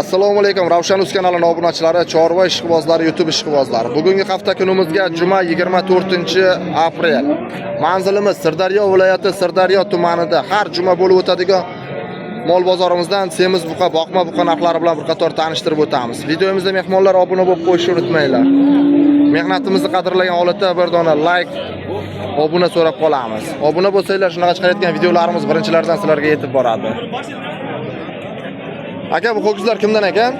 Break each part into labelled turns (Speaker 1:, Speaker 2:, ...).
Speaker 1: Assalomu alaykum Ravshan Uz kanalining obunachilari, chorva ishqibozlari, YouTube ishqibozlari. Bugungi hafta kunimizga juma 24-aprel. Manzilimiz Sirdaryo viloyati Sirdaryo tumanida har juma bo'lib o'tadigan mol bozorimizdan semiz buqa, boqma buqa narxlari bilan bir qator tanishtirib o'tamiz. Videomizda mehmonlar obuna bo'lib qo'yishni unutmanglar. Mehnatimizni qadrlagan holatda bir dona like, obuna so'rab qolamiz. Obuna bo'lsanglar, shunaqa chiqayotgan videolarimiz birinchilardan sizlarga yetib boradi. Aka, bu ho'kizlar kimdan ekan?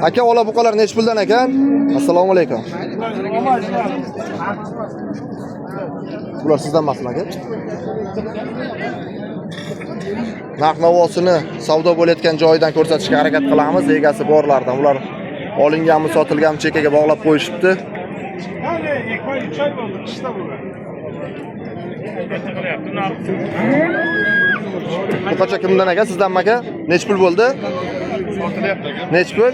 Speaker 1: Aka, ola buqalar nech puldan ekan? Assalomu alaykum. Bular sizdan emasmi aka? Narx-navosini savdo bo'layotgan joyidan ko'rsatishga harakat qilamiz. Egasi borlardan ular olinganmi, sotilganmi chekaga bog'lab qo'yishibdi. Bu qancha kimdan aka? Sizdanmi aka? Nech pul bo'ldi?
Speaker 2: Sotilyapti aka.
Speaker 1: Nech pul?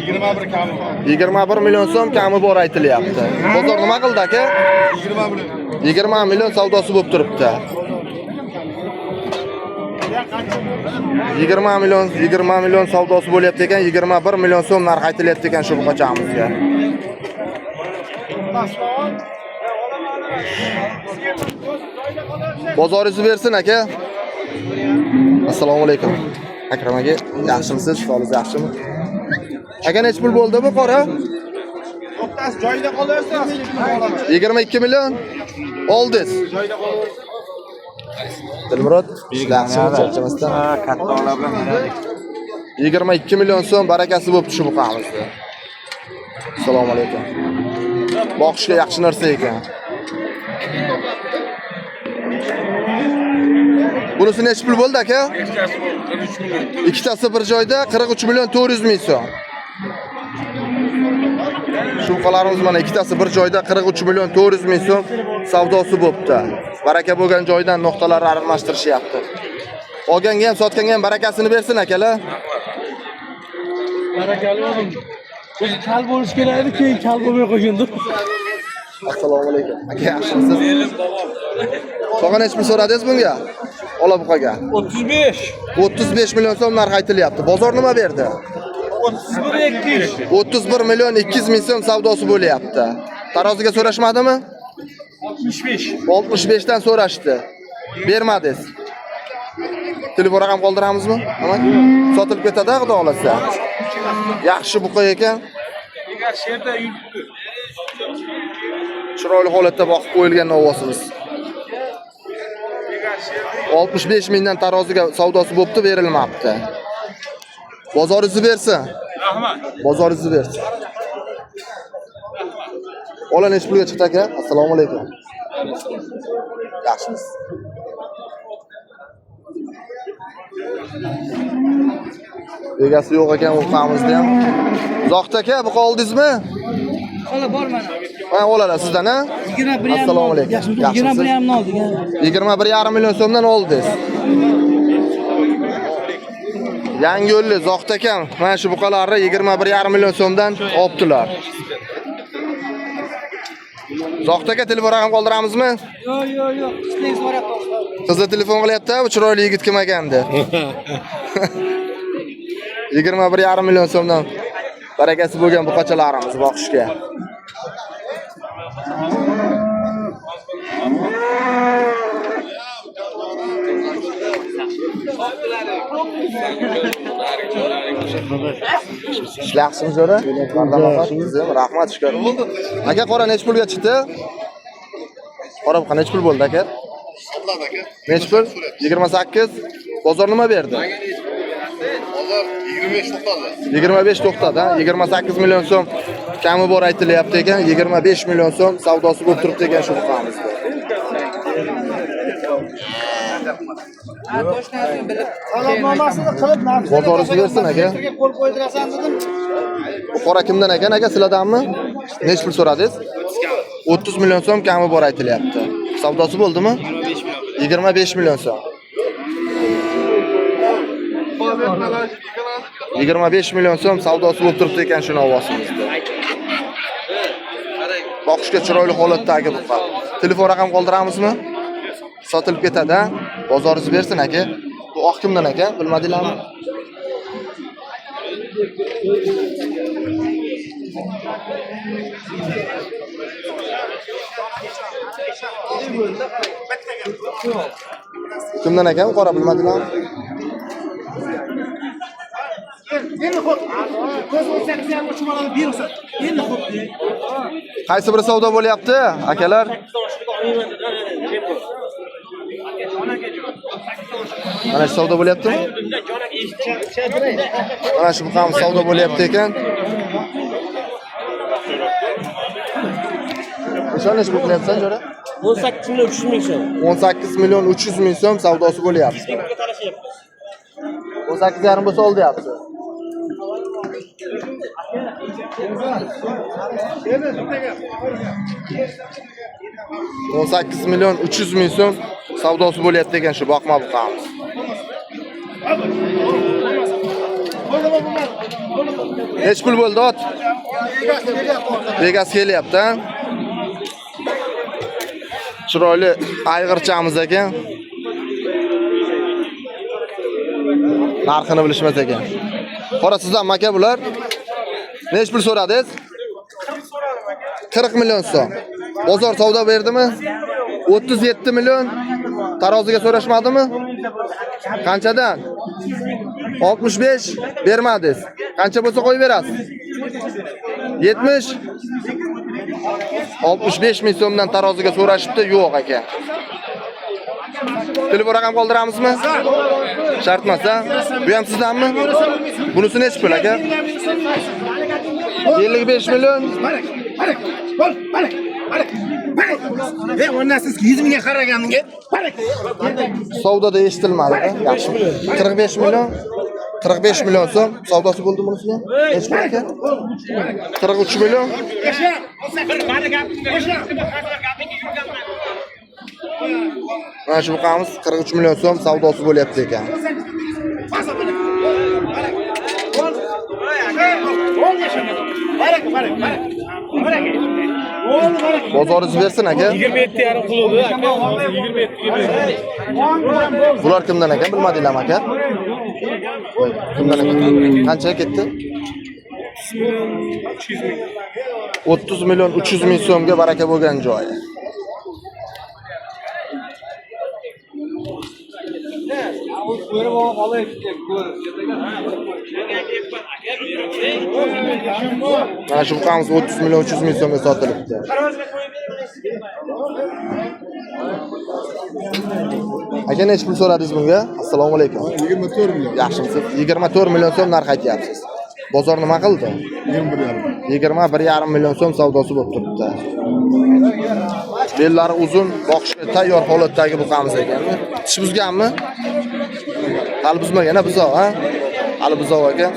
Speaker 2: 21 kami bor.
Speaker 1: 21 million so'm kami bor aytilyapti. Bozor nima qildi aka?
Speaker 2: 20 million.
Speaker 1: 20 million savdosi bo'lib turibdi. 20 million savdosi bo'lyapti ekan, 21 million so'm narx aytilyapti ekan shu buqachamizga. Bozoringizni bersin aka. Assalomu alaykum. Akram aka, yaxshimisiz? Sog'ligingiz yaxshimi? Aka, nech pul bo'ldi bu qora?
Speaker 2: To'xtasi joyida qolarsa,
Speaker 1: 22 million oldingiz.
Speaker 2: joyida qolar.
Speaker 1: Dilmurod, yaxshimi charchamasdan?
Speaker 2: Katta ola bilan beradi.
Speaker 1: 22 million so'm barakasi bo'libdi shu buqamizda. Assalomu alaykum. Boqishga yaxshi narsa ekan. Bunisi nech pul bo'ldi aka? Ikkitasi bir joyda 43 million 400 ming so'm. Shu buqalarimiz mana ikkitasi bir joyda 43 million 400 ming so'm savdosi bo'libdi. Baraka bo'lgan joydan nuqtalarni almashtirishyapti. Olganga ham, sotganga ham barakasini bersin akalar.
Speaker 3: Barakali o'g'lim. Biz kal bo'lish kerak edi, keyin kal bo'lmay qo'ygandi.
Speaker 1: Assalomu alaykum. Aka, yaxshimisiz? Tog'a nech pul so'radingiz bunga? Ola buqaga.
Speaker 3: 35.
Speaker 1: 35 million so'm narx aytilyapti. Bozor nima berdi?
Speaker 3: 31 200.
Speaker 1: 31 million 200 ming so'm savdosi bo'lyapti. Taroziga so'rashmadimi?
Speaker 3: 65.
Speaker 1: 65 dan so'rashdi. Bermadingiz. Telefon raqam qoldiramizmi? Amak. Sotilib ketadi, xudo xolasa. Yaxshi buqa ekan.
Speaker 3: Egar sherda yuribdi.
Speaker 1: Chiroyli holatda boqib qo'yilgan novosimiz. 65 mingdan taroziga savdosi bo'pti, berilmabdi. Bozoringizni bersin.
Speaker 3: Rahmat.
Speaker 1: Bozoringizni bersin. Ola nech pulga chiqdi aka? Assalomu alaykum. Yaxshimisiz? Egasi yo'q ekan buqamizda ham. Zohid aka, buqa oldingizmi?
Speaker 4: Ola bor mana.
Speaker 1: Ha, olalar sizdan, ha?
Speaker 4: 21
Speaker 1: Assalomu alaykum.
Speaker 4: 21 oldik.
Speaker 1: 21,5 million so'mdan oldingiz. Yangi yo'lli Zohid akam mana shu buqalarni 21,5 million so'mdan olibdilar. Zohid aka, telefon raqam qoldiramizmi?
Speaker 4: Yo'q. Ishingiz boryapti.
Speaker 1: Qizi telefon qilyapti, bu chiroyli yigit kim ekandi? 21,5 million so'mdan barakasi bo'lgan buqachalarimiz boqishga. Yaxshimisiz jo'ra? Rahmat, shukr. Aka, qora nech pulga chiqdi? Qora buqa nech pul bo'ldi aka?
Speaker 2: Sotiladi aka.
Speaker 1: Nech pul? 28. Bozor nima berdi?
Speaker 2: Bozor 25 to'xtadi.
Speaker 1: 25 to'xtadi, ha? 28 million so'm kami bor aytilyapti ekan. 25 million so'm savdosi bo'lib turibdi ekan shu buqamizda.
Speaker 4: Talabnomasini qilib narxini
Speaker 1: Bozoringizni bersin aka.
Speaker 4: qo'l qo'ydirasan dedim.
Speaker 1: Bu qora kimdan ekan aka? Sizlardanmi? Nech pul so'radingiz? 30 million so'm kami bor aytilyapti. Savdosi bo'ldimi? 25 million so'm. 25 million so'm savdosi bo'lib turibdi ekan shu novosimizda. boqishga chiroyli holatdagi buqa. Telefon raqam qoldiramizmi? Sotilib ketadi, ha? Bozoringiz bersin aka. Bu oq kimdan aka? Bilmadinglarmi? Kimdan ekan? Qora bilmadinglarmi? Qaysi biri savdo bo'lyapti, akalar? Mana shu savdo bo'lyapti? Mana shu ham savdo bo'lyapti ekan. Qancha pul qilyapsan, jo'ra?
Speaker 3: 18 million 300 ming so'm.
Speaker 1: 18 million 300 ming so'm savdosi bo'lyapti. 18,5 bo'lsa olyapti. $18 million 300 ming so'm savdosi bo'lyapti ekan shu boqma buqamiz. Nech pul bo'ldi ot? Vegas kelyapti, ha? Chiroyli ayg'irchamiz ekan. Narxini bilishmas ekan. Qora sizdan aka bular. Nech pul so'radingiz? 40 million so'm. Bozor savdo berdimi? 37 million. Taroziga so'rashmadimi? Qanchadan? 65 bermadingiz. Qancha bo'lsa qo'yib berasiz? 70 65 ming so'mdan taroziga so'rashibdi, yo'q ekan. Telefon raqam qoldiramizmi? Shart emas, ha? Bu ham sizdanmi? Bunisi nech pul aka? 55 million.
Speaker 3: Ondan siz 100 mingga qaraganingiz.
Speaker 1: Savdoda eshitilmadi, yaxshi. 45 million. 45 million so'm savdosi bo'ldi bunisi. Nech pul aka? 43 million. Mana shu buqamiz 43 million so'm savdosi bo'lyapti ekan. Bozoringiz bersin aka.
Speaker 3: 27,5 qiluvdi aka. 27.
Speaker 1: Bular kimdan ekan bilmadinglarmi aka? Kimdan ekan? Qanchaga ketdi? 30 million 300 ming so'mga baraka bo'lgan joyi. Mana shu buqamiz 30 million 300 ming so'mga sotilibdi. Aka nech pul so'radingiz bunga? Assalomu alaykum.
Speaker 2: 24 million.
Speaker 1: Yaxshimisiz? 24 million so'm narx aytyapsiz. Bozor nima qildi? 21,5 million so'm savdosi bo'lib turibdi. Bellari uzun, boqishga tayyor holatdagi buqamiz ekanmi? Tish buzganmi? Hali buzmagan, buzov, ha? Hali buzov ekan.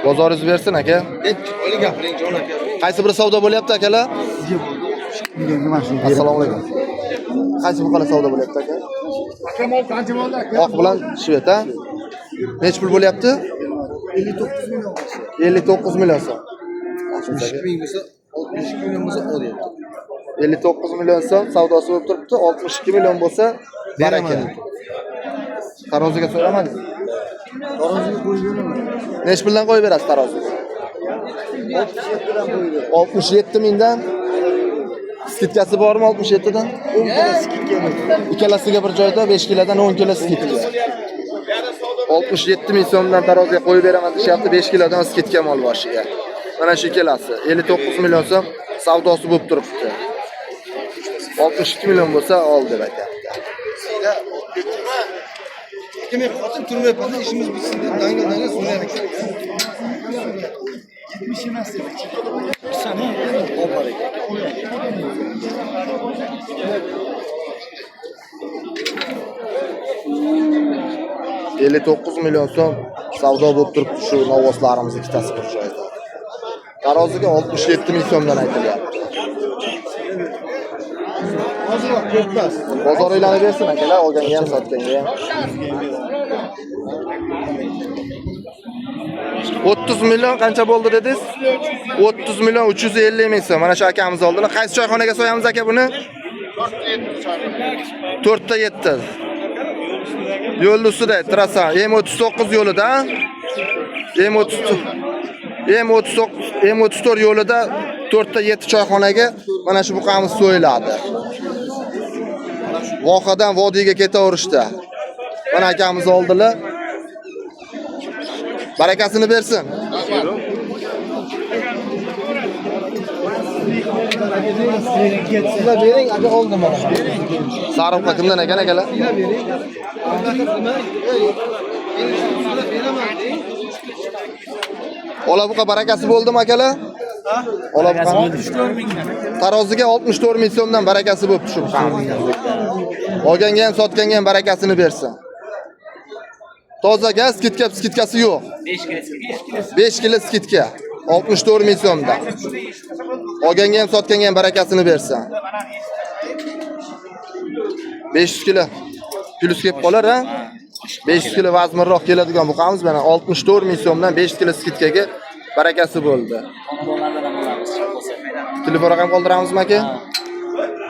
Speaker 1: Bozoringiz bersin aka.
Speaker 2: O'li gapiring jon aka.
Speaker 1: Qaysi bir savdo bo'lyapti akalar? Assalomu alaykum. Qaysi buqalar savdo bo'lyapti aka?
Speaker 2: Aka mol qancha bo'ldi aka?
Speaker 1: Oq bilan shvet, ha? Nech pul bo'lyapti?
Speaker 2: 59 million.
Speaker 1: 59 million so'm.
Speaker 2: 62 ming bo'lsa, 62 million bo'lsa olyapti.
Speaker 1: 59 million so'm savdosi bo'lib turibdi. 62 million bo'lsa baraka. Taroziga so'ramadingiz?
Speaker 2: Taroziga qo'yib beraman.
Speaker 1: Nech puldan qo'yib berasiz taroziga? 67 mingdan. Skitkasi bormi 67 dan?
Speaker 2: 10 kilo skitka bor.
Speaker 1: Ikkalasiga bir joyda 5 kilodan 10 kilo skitka. 67 ming so'mdan taroziga qo'yib beraman deyapti, 5 kilodan skitka mol boshiga. Mana shu ikkalasi 59 million so'm savdosi bo'lib turibdi. 62 million bo'lsa ol deb aytayapti.
Speaker 2: Kim xotin turmayapti, ishimiz bitsin deb dangal so'rayapti. 70 emas dedi. Sana opar ekan.
Speaker 1: 59 million so'm savdo bo'lib turibdi shu novvoslarimiz ikkitasi bir joyda. Taroziga 67 ming so'mdan aytilyapti.
Speaker 2: Hozirroq ko'pmas.
Speaker 1: Bozor aylanib bersin akalar, olganga ham sotganga ham. 30 million qancha bo'ldi dedingiz? 30 million 350 ming so'm. Mana shu akamiz oldilar. Qaysi choyxonaga so'yamiz aka buni? 4 ta 7. Yo'lning ustida trassa M39 yo'lida. M34 yo'lida 4 ta 7 choyxonaga mana shu buqamiz so'yiladi. Vohadan vodiyga ketaverishdi. Mana akamiz oldilar. Barakasini bersin.
Speaker 2: Sizlar bering, aka oldim mana.
Speaker 1: Sariqqa kimdan ekan akalar? Ola buqa barakasi bo'ldimi akalar? Ola buqa. Taroziga 64 ming so'mdan barakasi bo'pti shu buqamiz. Olganga ham sotganga ham barakasini bersin. Toza gaz skitkasi yo'q. 5 kilo skitka. 64 ming so'mdan. Olganga ham sotganga ham barakasini bersin. 500 kilo plus kelib qolar ha? 500 kilo vazminroq keladigan buqamiz mana 64 ming so'mdan 500 kilo skitkaga barakasi bo'ldi. Telefon raqam qoldiramizmi aka?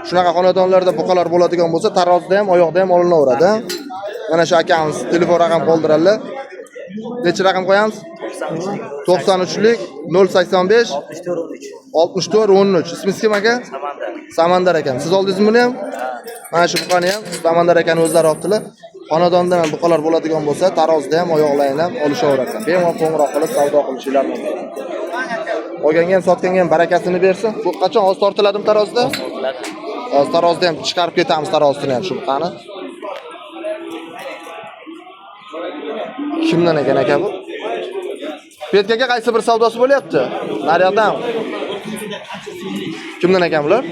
Speaker 1: Shunaqa xonadonlarda buqalar bo'ladigan bo'lsa, tarozida ham, oyoqda ham olinaveradi. Mana shu akamiz telefon raqam qoldiradilar. Necha raqam qo'yamiz? 93lik 085 64 13. Ismingiz kim aka? Samandar akam. Siz oldingizmi buni ham? Mana shu buqani ham Samandar akani o'zlari olibdilar. Xonadonda ham buqalar bo'ladigan bo'lsa, tarozida ham, oyoqlarini ham olishaveradi. Bemalol qo'ng'iroq qilib savdo qilishinglar mumkin. Olganga ham sotganga ham barakasini bersin. Bu qachon oz tortiladimi tarozida? Hozir tarozida ham chiqarib ketamiz tarozini ham shu buqani. Kimdan ekan aka bu? Petkaga qaysi bir savdosi bo'lyapti? Naryoqdan. Kimdan ekan bular?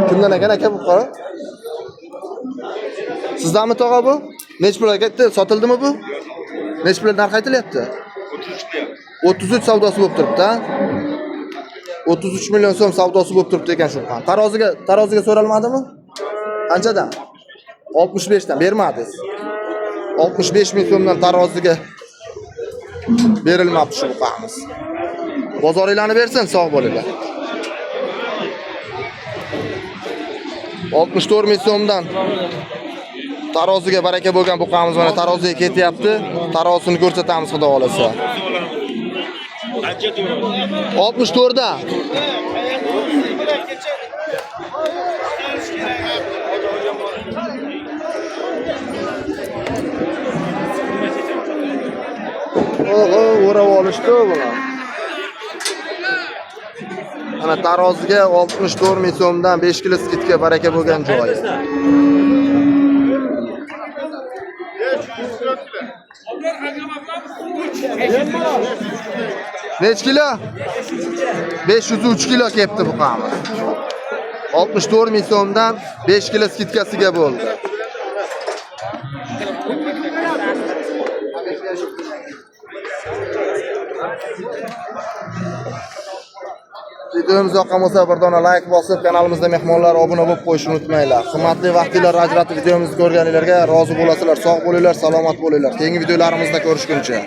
Speaker 1: Kimdan ekan aka bu qora? Sizdanmi tog'a bu? Nech pulga ketdi? Sotildimi bu? Nech pulga narx aytilyapti? 33 savdosi bo'lib turibdi-a? 33 million so'm savdosi bo'lib turibdi ekan shu. Taroziga so'ralmadimi? Qanchadan? 65 dan bermadingiz. 65 ming so'mdan taroziga berilmabdi shu buqamiz. Bozoringlarni bersin, sog' bo'linglar. 64 ming so'mdan taroziga baraka bo'lgan buqamiz mana taroziga ketyapti. Tarozini ko'rsatamiz xudo xolasa. 64 da. Oho, o'rab olishdi bular. Ana taroziga 64 ming so'mdan 5 kilo skitka baraka bo'lgan joyi. Nech kilo? 503 kilo kepti bu qamiz. 64 ming so'mdan 5 kilo skitkasiga bo'ldi. Videomiz yoqqan bo'lsa bir dona like bosib, kanalimizda mehmonlar obuna bo'lib qo'yishni unutmanglar. Qimmatli vaqtingizni ajratib videomizni ko'rganlarga rozi bo'lasizlar, sog' bo'linglar, salomat bo'linglar. Keyingi videolarimizda ko'rishguncha